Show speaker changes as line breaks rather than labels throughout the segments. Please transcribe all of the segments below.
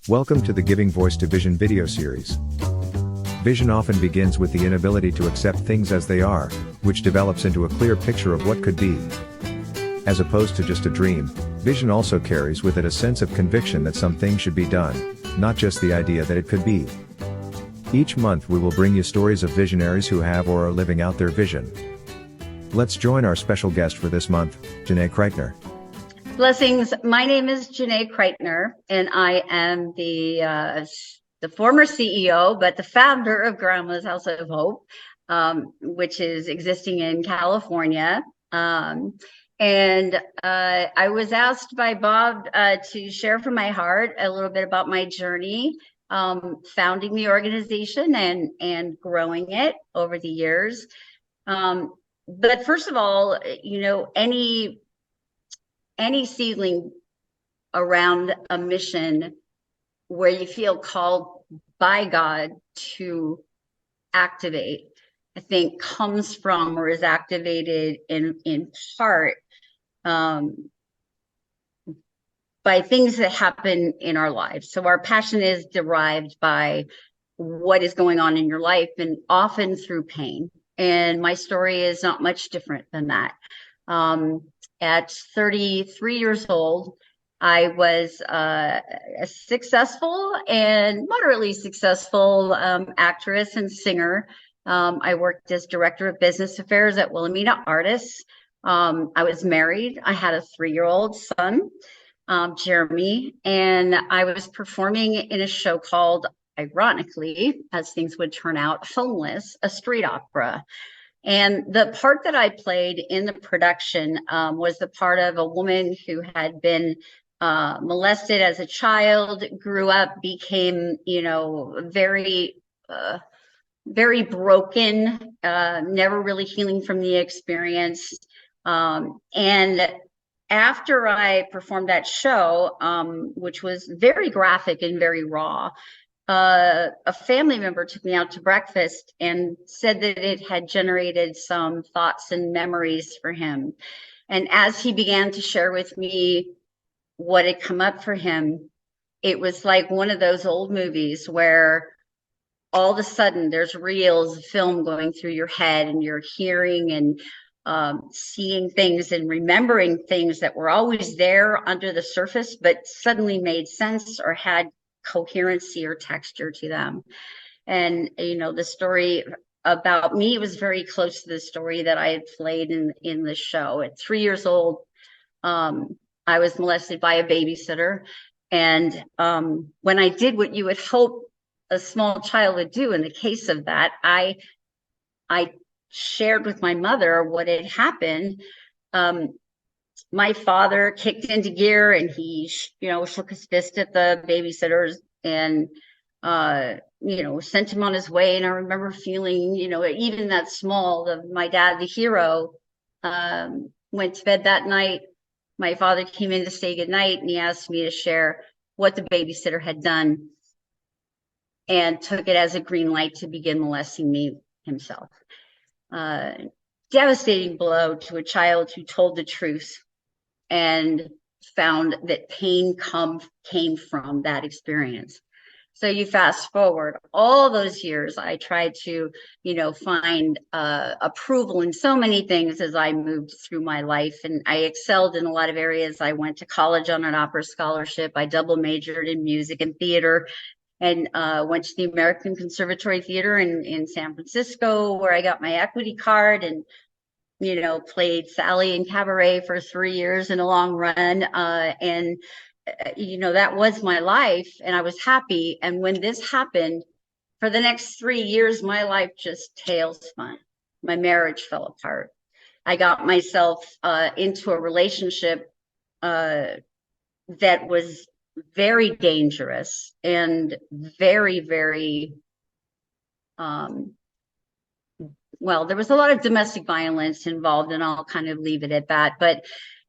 Welcome to the Giving Voice to Vision video series. Vision often begins with the inability to accept things as they are, which develops into a clear picture of what could be. As opposed to just a dream, vision also carries with it a sense of conviction that some things should be done, not just the idea that it could be. Each month we will bring you stories of visionaries who have or are living out their vision. Let's join our special guest for this month, Krietner.
Blessings. My name is Krietner, and I am the former CEO, but the founder of Grandma's House of Hope, which is existing in California. I was asked by Bob to share from my heart a little bit about my journey founding the organization and growing it over the years. But first of all, any seedling around a mission where you feel called by God to activate, I think comes from or is activated in part by things that happen in our lives. So our passion is derived by what is going on in your life, and often through pain. And my story is not much different than that. At 33 years old, I was a successful and moderately successful actress and singer. I worked as director of business affairs at Wilhelmina Artists. I was married. I had a 3-year-old son, Jeremy, and I was performing in a show called, ironically, as things would turn out, Homeless, a street opera. And the part that I played in the production was the part of a woman who had been molested as a child, grew up, became, very broken, never really healing from the experience. And after I performed that show, which was very graphic and very raw, a family member took me out to breakfast and said that it had generated some thoughts and memories for him. And as he began to share with me what had come up for him, it was like one of those old movies where all of a sudden there's reels of film going through your head, and you're hearing and seeing things and remembering things that were always there under the surface, but suddenly made sense or had coherency or texture to them. And the story about me was very close to the story that I had played in the show. At 3 years old, I was molested by a babysitter, and when I did what you would hope a small child would do in the case of that, I shared with my mother what had happened. My father kicked into gear, and he, shook his fist at the babysitters and, sent him on his way. And I remember feeling, even that small, my dad, the hero, went to bed that night. My father came in to say goodnight, and he asked me to share what the babysitter had done, and took it as a green light to begin molesting me himself. Devastating blow to a child who told the truth and found that pain came from that experience. So you fast forward all those years, I tried to, find approval in so many things as I moved through my life, and I excelled in a lot of areas. I went to college on an opera scholarship. I double majored in music and theater, and went to the American Conservatory Theater in San Francisco, where I got my equity card, and played Sally in cabaret for 3 years in a long run. That was my life, and I was happy. And when this happened, for the next 3 years, my life just tailspun. My marriage fell apart. I got myself into a relationship that was very dangerous and very, very, well, there was a lot of domestic violence involved, and I'll kind of leave it at that. But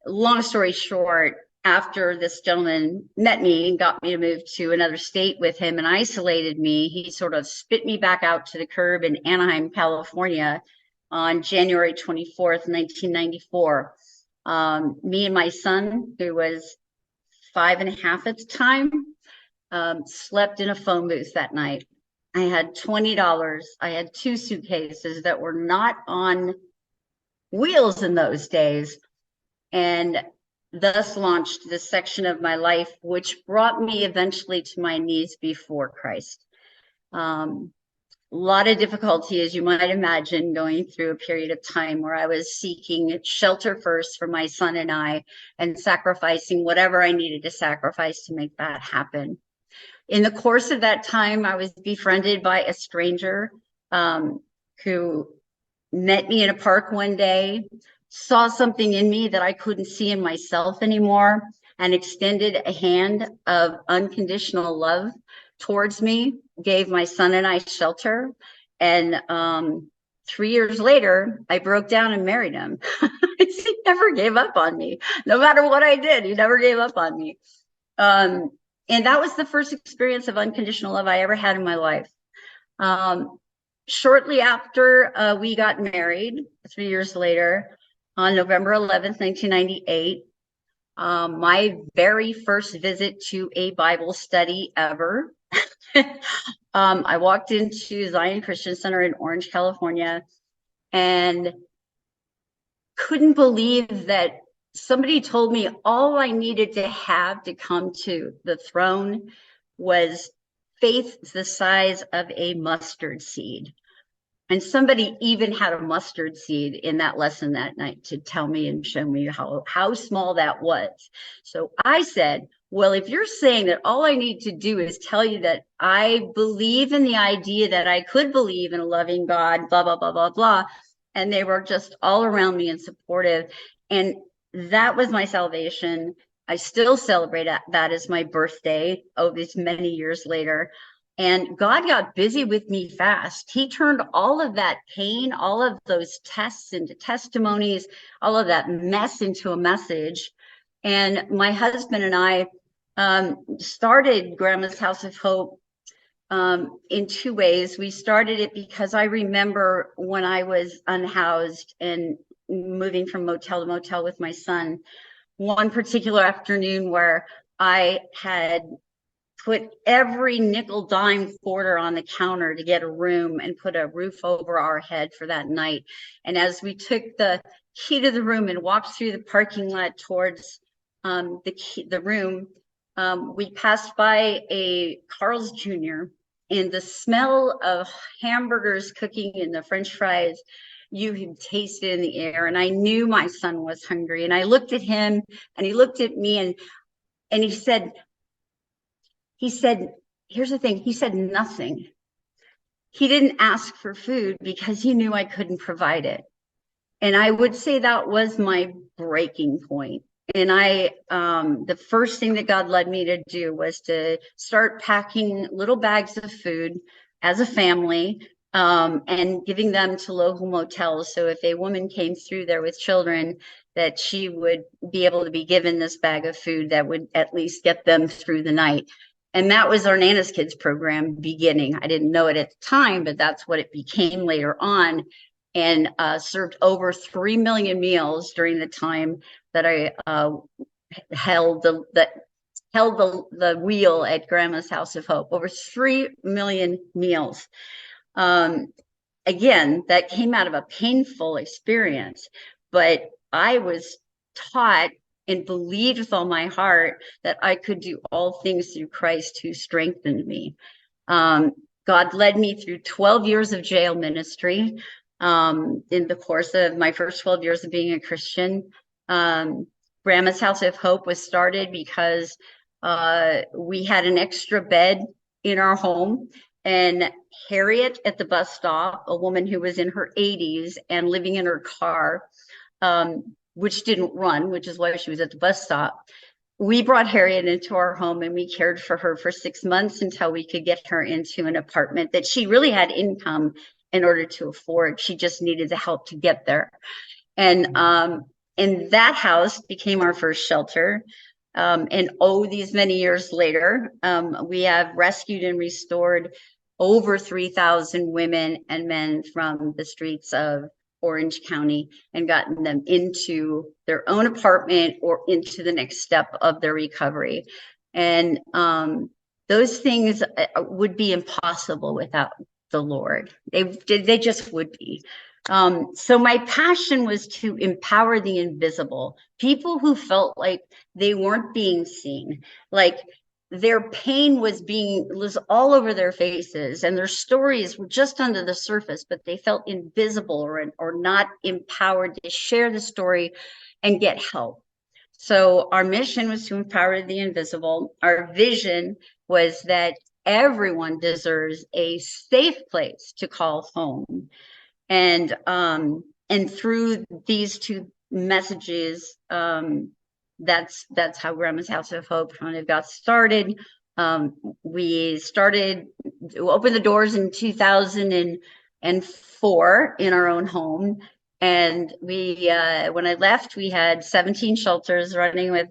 long story short, after this gentleman met me and got me to move to another state with him and isolated me, he sort of spit me back out to the curb in Anaheim, California on January 24th, 1994. Me and my son, who was 5.5 at the time, slept in a phone booth that night. I had $20. I had 2 suitcases that were not on wheels in those days, and thus launched this section of my life, which brought me eventually to my knees before Christ. A lot of difficulty, as you might imagine, going through a period of time where I was seeking shelter first for my son and I, and sacrificing whatever I needed to sacrifice to make that happen. In the course of that time, I was befriended by a stranger who met me in a park one day, saw something in me that I couldn't see in myself anymore, and extended a hand of unconditional love towards me, gave my son and I shelter. And 3 years later, I broke down and married him. He never gave up on me. No matter what I did, he never gave up on me. And that was the first experience of unconditional love I ever had in my life. Shortly after we got married, 3 years later, on November 11th, 1998, my very first visit to a Bible study ever. I walked into Zion Christian Center in Orange, California, and couldn't believe that somebody told me all I needed to have to come to the throne was faith the size of a mustard seed. And somebody even had a mustard seed in that lesson that night to tell me and show me how small that was. So I said, well, if you're saying that all I need to do is tell you that I believe in the idea that I could believe in a loving God, blah, blah, blah, blah, blah. And they were just all around me and supportive. And that was my salvation. I still celebrate that as my birthday, these many years later. And God got busy with me fast. He turned all of that pain, all of those tests into testimonies, all of that mess into a message. And my husband and I started Grandma's House of Hope in 2 ways. We started it because I remember when I was unhoused and moving from motel to motel with my son, one particular afternoon where I had put every nickel, dime, quarter on the counter to get a room and put a roof over our head for that night. And as we took the key to the room and walked through the parking lot towards the room, we passed by a Carl's Jr. and the smell of hamburgers cooking and the French fries, you could taste it in the air. And I knew my son was hungry. And I looked at him and he looked at me and he said, here's the thing. He said nothing. He didn't ask for food because he knew I couldn't provide it. And I would say that was my breaking point. And the first thing that God led me to do was to start packing little bags of food as a family, and giving them to local motels. So if a woman came through there with children, that she would be able to be given this bag of food that would at least get them through the night. And that was our Nana's Kids program beginning. I didn't know it at the time, but that's what it became later on, and served over 3 million meals during the time that I held the wheel at Grandma's House of Hope. Over 3 million meals. Again, that came out of a painful experience, but I was taught and believed with all my heart that I could do all things through Christ who strengthened me. God led me through 12 years of jail ministry in the course of my first 12 years of being a Christian. Grandma's House of Hope was started because we had an extra bed in our home, and Harriet at the bus stop, a woman who was in her 80s and living in her car, which didn't run, which is why she was at the bus stop. We brought Harriet into our home and we cared for her for 6 months until we could get her into an apartment that she really had income in order to afford. She just needed the help to get there. And that house became our first shelter. And these many years later, we have rescued and restored over 3,000 women and men from the streets of Orange County and gotten them into their own apartment or into the next step of their recovery. And those things would be impossible without the Lord. They just would be. So my passion was to empower the invisible, people who felt like they weren't being seen, like their pain was all over their faces, and their stories were just under the surface, but they felt invisible or not empowered to share the story and get help. So our mission was to empower the invisible. Our vision was that everyone deserves a safe place to call home. And through these two messages, that's how Grandma's House of Hope kind of got started. We opened the doors in 2004 in our own home. And when I left, we had 17 shelters running with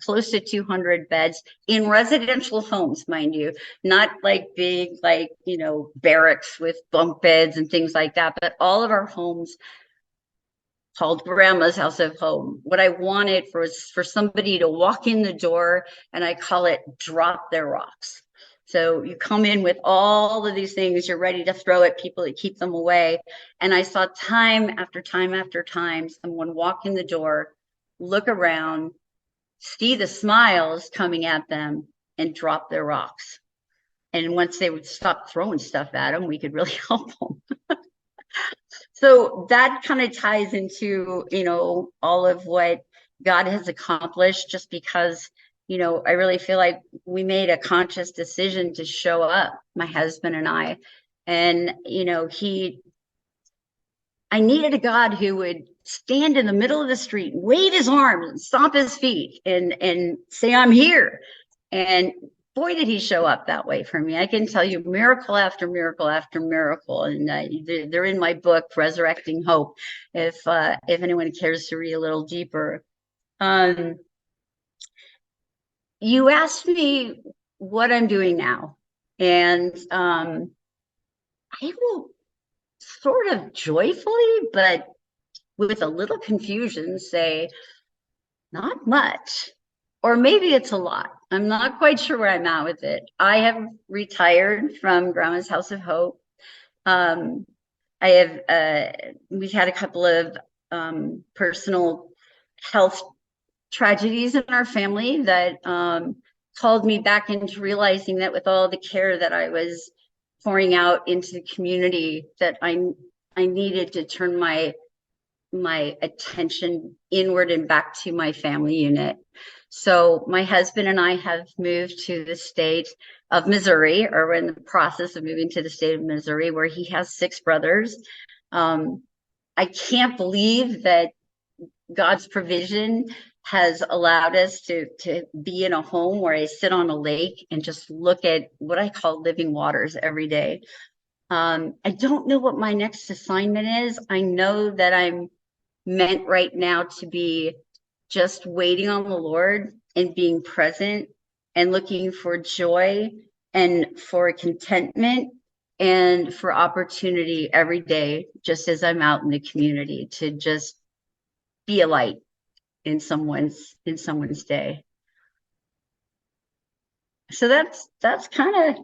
close to 200 beds in residential homes, mind you, not like big, like, barracks with bunk beds and things like that, but all of our homes called Grandma's House of Home. What I wanted was for somebody to walk in the door, and I call it drop their rocks. So you come in with all of these things you're ready to throw at people to keep them away. And I saw time after time after time, someone walk in the door, look around, see the smiles coming at them, and drop their rocks. And once they would stop throwing stuff at them, we could really help them. So that kind of ties into, all of what God has accomplished, just because, I really feel like we made a conscious decision to show up, my husband and I. And, I needed a God who would stand in the middle of the street, wave his arms and stomp his feet and say, I'm here. And boy, did he show up that way for me. I can tell you miracle after miracle after miracle. And they're in my book, Resurrecting Hope, if anyone cares to read a little deeper. You asked me what I'm doing now. And I will sort of joyfully, but with a little confusion, say, not much. Or maybe it's a lot. I'm not quite sure where I'm at with it. I have retired from Grandma's House of Hope. We've had a couple of personal health tragedies in our family that called me back into realizing that with all the care that I was pouring out into the community, that I needed to turn my attention inward and back to my family unit. So my husband and I have moved to the state of Missouri, or we're in the process of moving to the state of Missouri, where he has 6 brothers. I can't believe that God's provision has allowed us to be in a home where I sit on a lake and just look at what I call living waters every day. I don't know what my next assignment is. I know that I'm meant right now to be just waiting on the Lord and being present and looking for joy and for contentment and for opportunity every day, just as I'm out in the community, to just be a light in someone's day. So that's kind of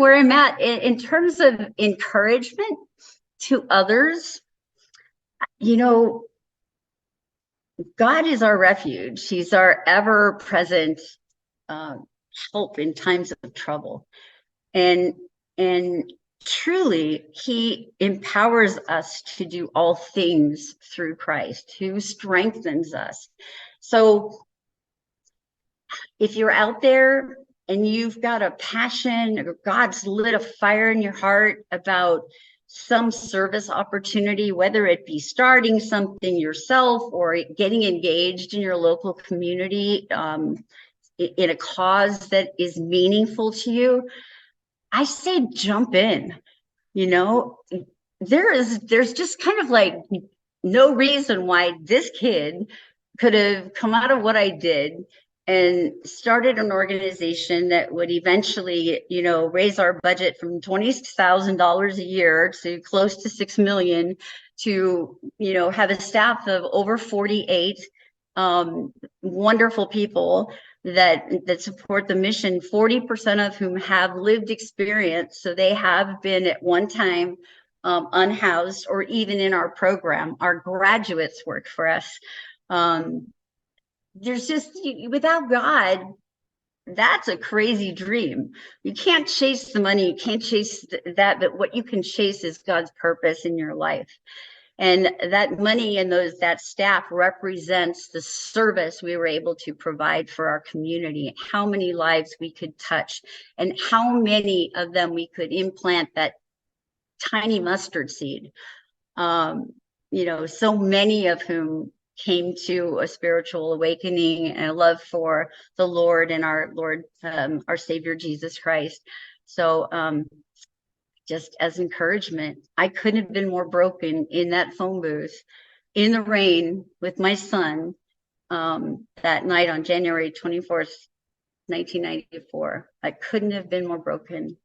where I'm at in terms of encouragement to others. God is our refuge. He's our ever-present help in times of trouble. And truly, he empowers us to do all things through Christ, who strengthens us. So if you're out there and you've got a passion, or God's lit a fire in your heart about some service opportunity, whether it be starting something yourself or getting engaged in your local community in a cause that is meaningful to you, I say jump in. There's just kind of like no reason why this kid could have come out of what I did and started an organization that would eventually, raise our budget from $20,000 a year to close to $6 million, to, have a staff of over 48 wonderful people that support the mission, 40% of whom have lived experience. So they have been at one time unhoused, or even in our program. Our graduates work for us. There's just, without God, that's a crazy dream. You can't chase the money, you can't chase that, but what you can chase is God's purpose in your life. And that money and that staff represents the service we were able to provide for our community, how many lives we could touch, and how many of them we could implant that tiny mustard seed. So many of whom came to a spiritual awakening and a love for the Lord and our Lord, our Savior, Jesus Christ. So just as encouragement, I couldn't have been more broken in that phone booth in the rain with my son that night on January 24th, 1994. I couldn't have been more broken.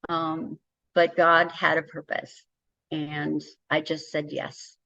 But God had a purpose, and I just said yes.